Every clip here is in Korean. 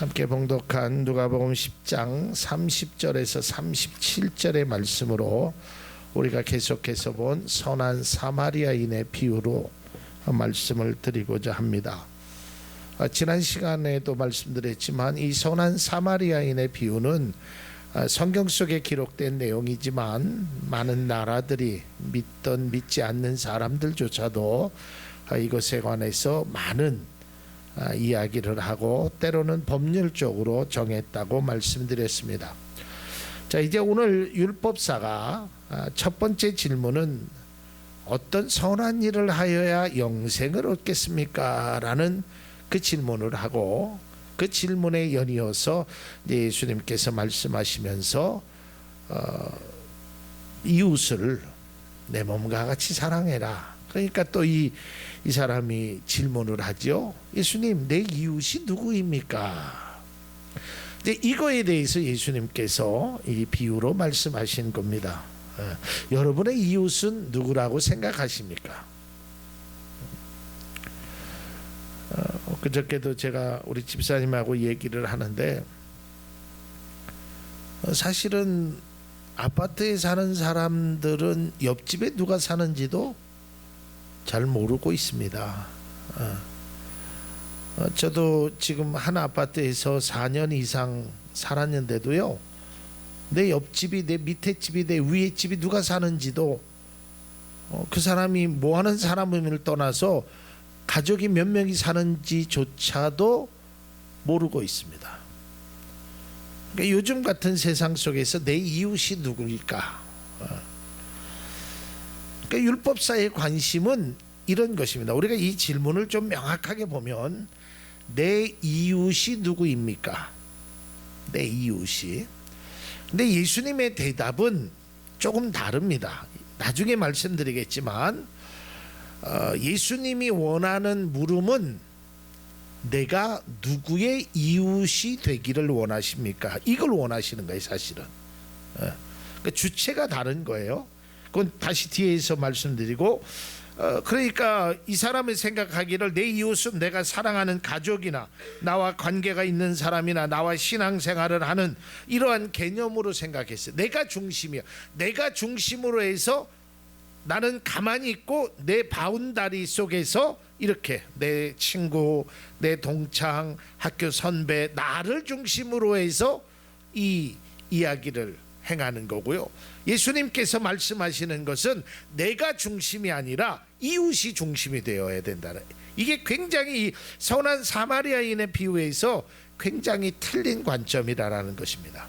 함께 봉독한 누가복음 10장 30절에서 37절의 말씀으로 우리가 계속해서 본 선한 사마리아인의 비유로 말씀을 드리고자 합니다. 지난 시간에도 말씀드렸지만 이 선한 사마리아인의 비유는 성경 속에 기록된 내용이지만 많은 나라들이 믿던 믿지 않는 사람들조차도 이것에 관해서 많은 이야기를 하고 때로는 법률적으로 정했다고 말씀드렸습니다. 자, 이제 오늘 율법사가 첫 번째 질문은 어떤 선한 일을 하여야 영생을 얻겠습니까? 라는 그 질문을 하고 그 질문에 연이어서 예수님께서 말씀하시면서 이웃을 내 몸과 같이 사랑해라. 그러니까 또 이 사람이 질문을 하죠. 예수님, 내 이웃이 누구입니까? 이제 이거에 대해서 예수님께서 이 비유로 말씀하신 겁니다. 여러분의 이웃은 누구라고 생각하십니까? 그저께도 제가 우리 집사님하고 얘기를 하는데 사실은 아파트에 사는 사람들은 옆집에 누가 사는지도 잘 모르고 있습니다. 저도 지금 한 아파트에서 4년 이상 살았는데도요, 내 옆집이, 내 밑에 집이, 내 위에 집이 누가 사는지도 그 사람이 뭐 하는 사람을 떠나서 가족이 몇 명이 사는지조차도 모르고 있습니다. 그러니까 요즘 같은 세상 속에서 내 이웃이 누구일까? 그러니까 율법사의 관심은 이런 것입니다. 우리가 이 질문을 좀 명확하게 보면 내 이웃이 누구입니까? 내 이웃이. 근데 예수님의 대답은 조금 다릅니다. 나중에 말씀드리겠지만 예수님이 원하는 물음은 내가 누구의 이웃이 되기를 원하십니까? 이걸 원하시는 거예요, 사실은. 그러니까 주체가 다른 거예요. 그건 다시 뒤에서 말씀드리고, 그러니까 이 사람이 생각하기를 내 이웃은 내가 사랑하는 가족이나 나와 관계가 있는 사람이나 나와 신앙생활을 하는 이러한 개념으로 생각했어요. 내가 중심이야. 내가 중심으로 해서 나는 가만히 있고 내 바운다리 속에서 이렇게 내 친구, 내 동창, 학교 선배, 나를 중심으로 해서 이 이야기를 행하는 거고요. 예수님께서 말씀하시는 것은 내가 중심이 아니라 이웃이 중심이 되어야 된다는, 이게 굉장히 이 선한 사마리아인의 비유에서 굉장히 틀린 관점이라는 것입니다.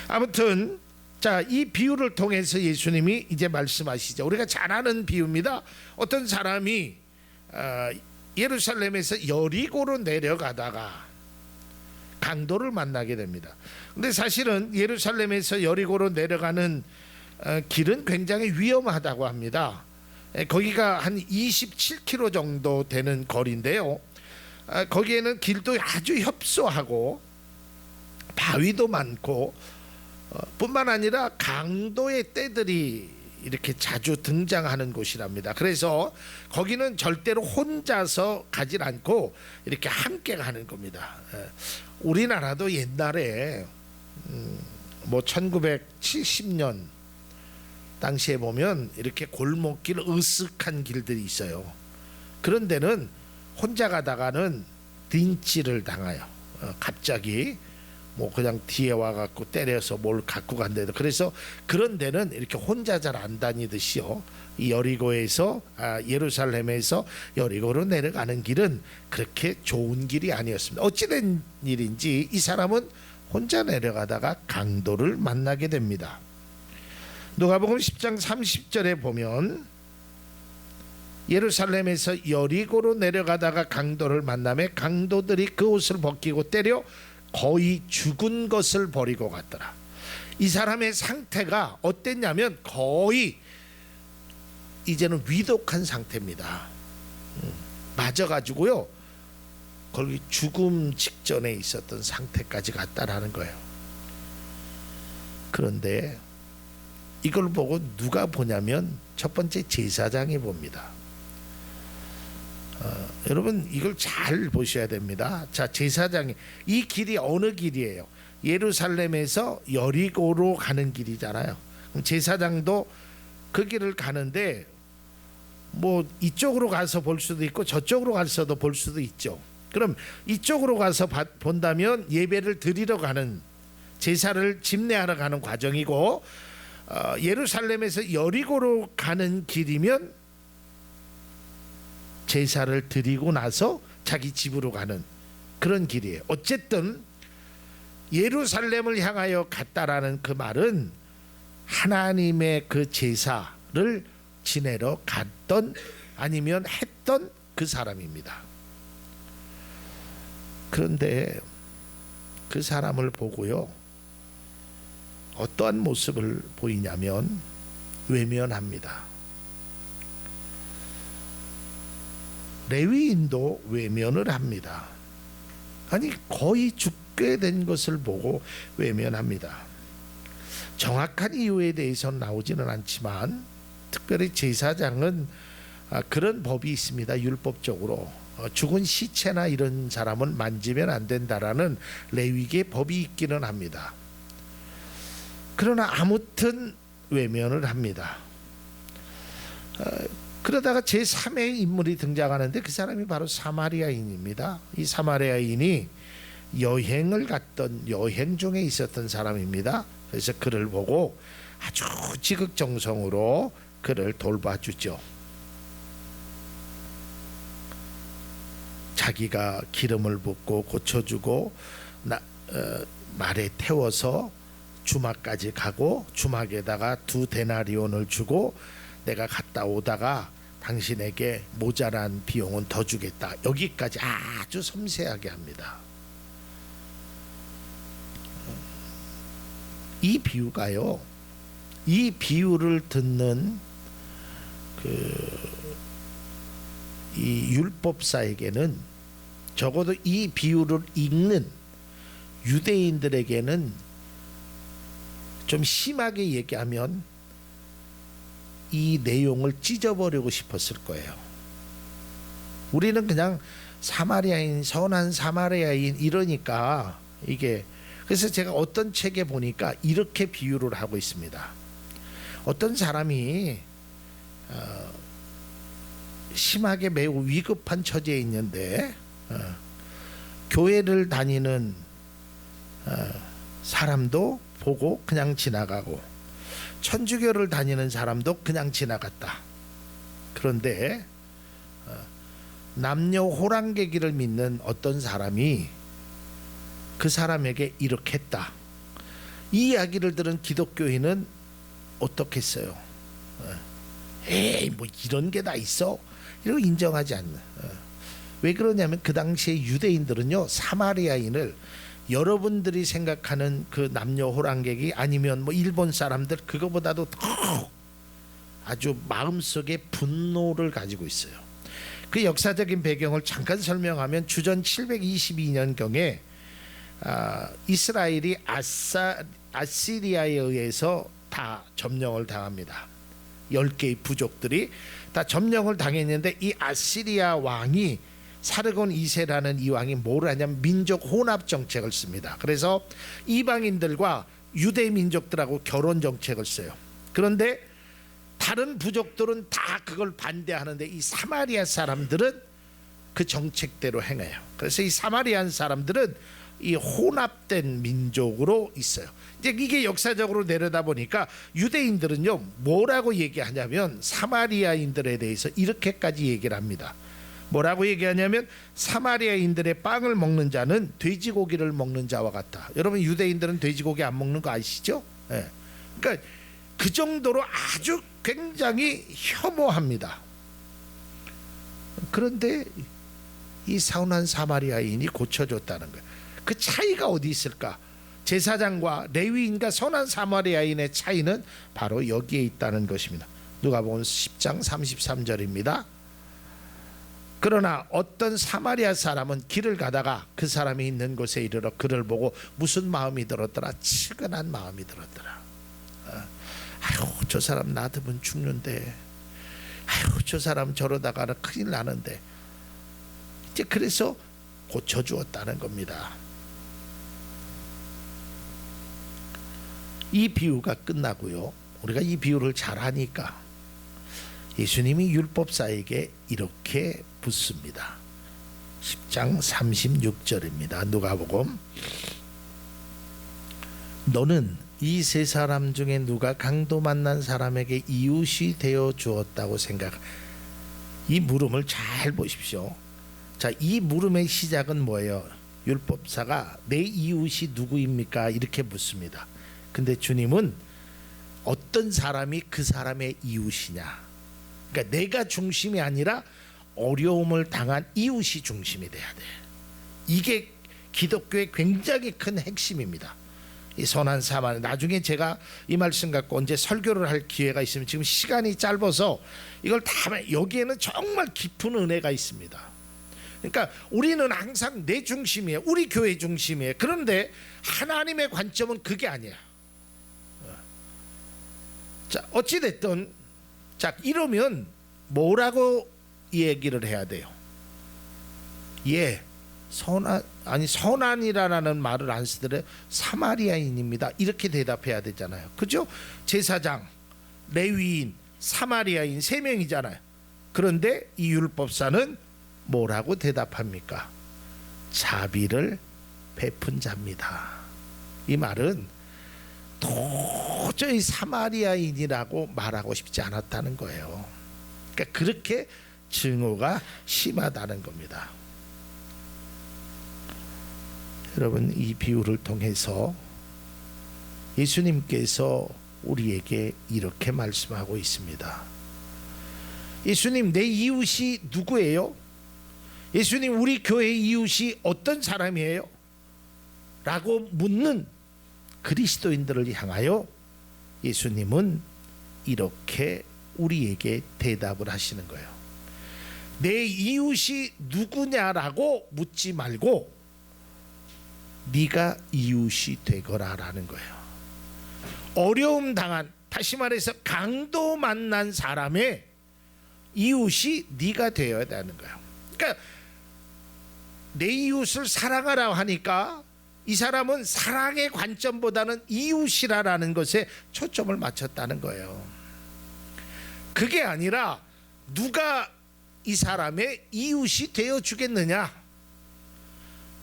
아무튼 자, 이 비유를 통해서 예수님이 이제 말씀하시죠. 우리가 잘 아는 비유입니다. 어떤 사람이 예루살렘에서 여리고로 내려가다가 강도를 만나게 됩니다. 근데 사실은 예루살렘에서 여리고로 내려가는 길은 굉장히 위험하다고 합니다. 거기가 한 27km 정도 되는 거리인데요. 거기에는 길도 아주 협소하고 바위도 많고 뿐만 아니라 강도의 떼들이 이렇게 자주 등장하는 곳이랍니다. 그래서 거기는 절대로 혼자서 가질 않고 이렇게 함께 가는 겁니다. 우리나라도 옛날에 뭐 1970년 당시에 보면 이렇게 골목길 으슥한 길들이 있어요. 그런 데는 혼자 가다가는 린치를 당해요. 갑자기 뭐 그냥 뒤에 와갖고 때려서 뭘 갖고 간대도. 그래서 그런 데는 이렇게 혼자 잘 안 다니듯이요, 이 여리고에서 예루살렘에서 여리고로 내려가는 길은 그렇게 좋은 길이 아니었습니다. 어찌된 일인지 이 사람은 혼자 내려가다가 강도를 만나게 됩니다. 누가복음 10장 30절에 보면 예루살렘에서 여리고로 내려가다가 강도를 만나매 강도들이 그 옷을 벗기고 때려 거의 죽은 것을 버리고 갔더라. 이 사람의 상태가 어땠냐면 거의 이제는 위독한 상태입니다. 맞아가지고요, 거의 죽음 직전에 있었던 상태까지 갔다라는 거예요. 그런데 이걸 보고 누가 보냐면 첫 번째 제사장이 봅니다. 여러분 이걸 잘 보셔야 됩니다. 자, 제사장이 이 길이 어느 길이에요? 예루살렘에서 여리고로 가는 길이잖아요. 그럼 제사장도 그 길을 가는데 뭐 이쪽으로 가서 볼 수도 있고 저쪽으로 가서도 볼 수도 있죠. 그럼 이쪽으로 가서 본다면 예배를 드리러 가는, 제사를 집례하러 가는 과정이고, 예루살렘에서 여리고로 가는 길이면 제사를 드리고 나서 자기 집으로 가는 그런 길이에요. 어쨌든 예루살렘을 향하여 갔다라는 그 말은 하나님의 그 제사를 지내러 갔던 아니면 했던 그 사람입니다. 그런데 그 사람을 보고요, 어떠한 모습을 보이냐면 외면합니다. 레위인도 외면을 합니다. 아니, 거의 죽게 된 것을 보고 외면합니다. 정확한 이유에 대해서는 나오지는 않지만 특별히 제사장은 그런 법이 있습니다. 율법적으로 죽은 시체나 이런 사람은 만지면 안 된다라는 레위기의 법이 있기는 합니다. 그러나 아무튼 외면을 합니다. 그러다가 제3의 인물이 등장하는데 그 사람이 바로 사마리아인입니다. 이 사마리아인이 여행을 갔던, 여행 중에 있었던 사람입니다. 그래서 그를 보고 아주 지극정성으로 그를 돌봐주죠. 자기가 기름을 붓고 고쳐주고 말에 태워서 주막까지 가고 주막에다가 2데나리온을 주고 내가 갔다 오다가 당신에게 모자란 비용은 더 주겠다. 여기까지 아주 섬세하게 합니다. 이 비유가요, 이 비유를 듣는 이 율법사에게는, 적어도 이 비유를 읽는 유대인들에게는 좀 심하게 얘기하면 이 내용을 찢어버리고 싶었을 거예요. 우리는 그냥 사마리아인, 선한 사마리아인 이러니까 이게, 그래서 제가 어떤 책에 보니까 이렇게 비유를 하고 있습니다. 어떤 사람이 심하게 매우 위급한 처지에 있는데 교회를 다니는 사람도 보고 그냥 지나가고 천주교를 다니는 사람도 그냥 지나갔다. 그런데 남녀 호랑객기를 믿는 어떤 사람이 그 사람에게 이렇게 했다. 이 이야기를 들은 기독교인은 어떻겠어요? 에이, 뭐 이런 게 다 있어? 이러고 인정하지 않는. 왜 그러냐면 그 당시에 유대인들은요, 사마리아인을 여러분들이 생각하는 그 남녀 호랑객이 아니면 뭐 일본 사람들 그거보다도 더 아주 마음속에 분노를 가지고 있어요. 그 역사적인 배경을 잠깐 설명하면 주전 722년경에 이스라엘이 아시리아에 의해서 다 점령을 당합니다. 10개의 부족들이 다 점령을 당했는데 이 아시리아 왕이 사르곤 2세라는 이 왕이 뭘 하냐면 민족 혼합 정책을 씁니다. 그래서 이방인들과 유대 민족들하고 결혼 정책을 써요. 그런데 다른 부족들은 다 그걸 반대하는데 이 사마리아 사람들은 그 정책대로 행해요. 그래서 이 사마리안 사람들은 이 혼합된 민족으로 있어요. 이제 이게 역사적으로 내려다 보니까 유대인들은요, 뭐라고 얘기하냐면 사마리아인들에 대해서 이렇게까지 얘기를 합니다. 뭐라고 얘기하냐면 사마리아인들의 빵을 먹는 자는 돼지고기를 먹는 자와 같다. 여러분 유대인들은 돼지고기 안 먹는 거 아시죠? 네. 그러니까 그 정도로 아주 굉장히 혐오합니다. 그런데 이 선한 사마리아인이 고쳐줬다는 거예요. 그 차이가 어디 있을까? 제사장과 레위인과 선한 사마리아인의 차이는 바로 여기에 있다는 것입니다. 누가복음 10장 33절입니다. 그러나 어떤 사마리아 사람은 길을 가다가 그 사람이 있는 곳에 이르러 그를 보고 무슨 마음이 들었더라? 측은한 마음이 들었더라. 아유, 저 사람 놔두면 죽는데, 아유, 저 사람 저러다가는 큰일 나는데, 이제 그래서 고쳐주었다는 겁니다. 이 비유가 끝나고요. 우리가 이 비유를 잘 하니까 예수님이 율법사에게 이렇게 묻습니다. 10장 36절입니다. 누가복음. 너는 이 세 사람 중에 누가 강도 만난 사람에게 이웃이 되어 주었다고 생각? 이 물음을 잘 보십시오. 자, 이 물음의 시작은 뭐예요? 율법사가 내 이웃이 누구입니까? 이렇게 묻습니다. 근데 주님은 어떤 사람이 그 사람의 이웃이냐? 그러니까 내가 중심이 아니라 어려움을 당한 이웃이 중심이 돼야 돼. 이게 기독교의 굉장히 큰 핵심입니다. 이 선한 사마리. 나중에 제가 이 말씀 갖고 언제 설교를 할 기회가 있으면, 지금 시간이 짧아서 이걸 다, 여기에는 정말 깊은 은혜가 있습니다. 그러니까 우리는 항상 내 중심이에요. 우리 교회 중심이에요. 그런데 하나님의 관점은 그게 아니야. 자, 어찌 됐든, 자, 이러면 뭐라고 얘기를 해야 돼요? 예, 선한이라는 말을 안 쓰더래. 사마리아인입니다. 이렇게 대답해야 되잖아요. 그죠? 제사장, 레위인, 사마리아인 세 명이잖아요. 그런데 이 율법사는 뭐라고 대답합니까? 자비를 베푼 자입니다. 이 말은 도저히 사마리아인이라고 말하고 싶지 않았다는 거예요. 그러니까 그렇게 증오가 심하다는 겁니다. 여러분, 이 비유를 통해서 예수님께서 우리에게 이렇게 말씀하고 있습니다. 예수님, 내 이웃이 누구예요? 예수님, 우리 교회 이웃이 어떤 사람이에요? 라고 묻는 그리스도인들을 향하여 예수님은 이렇게 우리에게 대답을 하시는 거예요. 내 이웃이 누구냐라고 묻지 말고 네가 이웃이 되거라라는 거예요. 어려움 당한, 다시 말해서 강도 만난 사람의 이웃이 네가 되어야 되는 거예요. 그러니까 내 이웃을 사랑하라 하니까 이 사람은 사랑의 관점보다는 이웃이라는 것에 초점을 맞췄다는 거예요. 그게 아니라 누가 이 사람의 이웃이 되어 주겠느냐,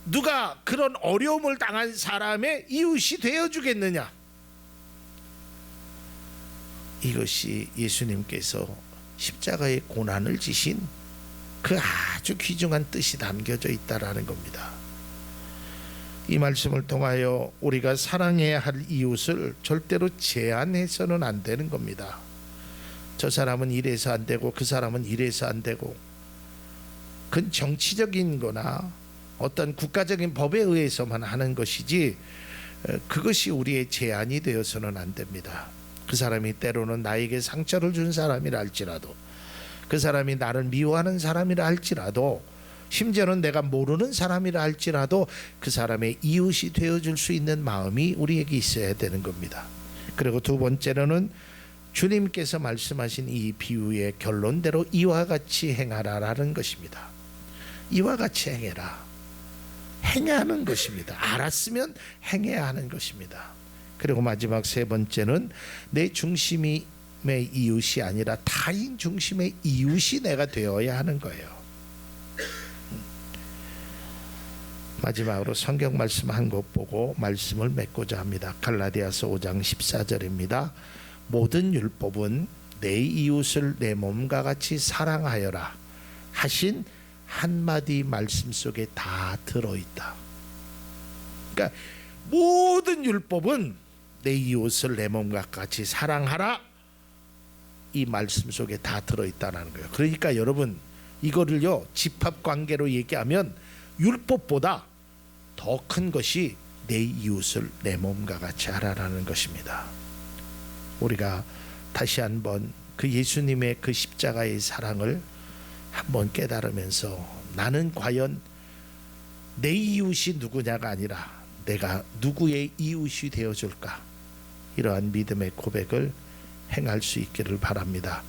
누가 그런 어려움을 당한 사람의 이웃이 되어 주겠느냐, 이것이 예수님께서 십자가의 고난을 지신 그 아주 귀중한 뜻이 담겨져 있다라는 겁니다. 이 말씀을 통하여 우리가 사랑해야 할 이웃을 절대로 제한해서는 안 되는 겁니다. 저 사람은 이래서 안 되고 그 사람은 이래서 안 되고, 그건 정치적인 거나 어떤 국가적인 법에 의해서만 하는 것이지 그것이 우리의 제한이 되어서는 안 됩니다. 그 사람이 때로는 나에게 상처를 준 사람이라 할지라도, 그 사람이 나를 미워하는 사람이라 할지라도, 심지어는 내가 모르는 사람이라 할지라도 그 사람의 이웃이 되어줄 수 있는 마음이 우리에게 있어야 되는 겁니다. 그리고 두 번째로는 주님께서 말씀하신 이 비유의 결론대로 이와 같이 행하라라는 것입니다. 이와 같이 행해라. 행해야 하는 것입니다. 알았으면 행해야 하는 것입니다. 그리고 마지막 세 번째는 내 중심의 이웃이 아니라 타인 중심의 이웃이 내가 되어야 하는 거예요. 마지막으로 성경 말씀 한 곳 보고 말씀을 맺고자 합니다. 갈라디아서 5장 14절입니다. 모든 율법은 내 이웃을 내 몸과 같이 사랑하여라 하신 한마디 말씀 속에 다 들어있다. 그러니까 모든 율법은 내 이웃을 내 몸과 같이 사랑하라, 이 말씀 속에 다 들어있다는 거예요. 그러니까 여러분, 이거를요 집합관계로 얘기하면 율법보다 더 큰 것이 내 이웃을 내 몸과 같이 하라라는 것입니다. 우리가 다시 한번 그 예수님의 그 십자가의 사랑을 한번 깨달으면서 나는 과연 내 이웃이 누구냐가 아니라 내가 누구의 이웃이 되어줄까, 이러한 믿음의 고백을 행할 수 있기를 바랍니다.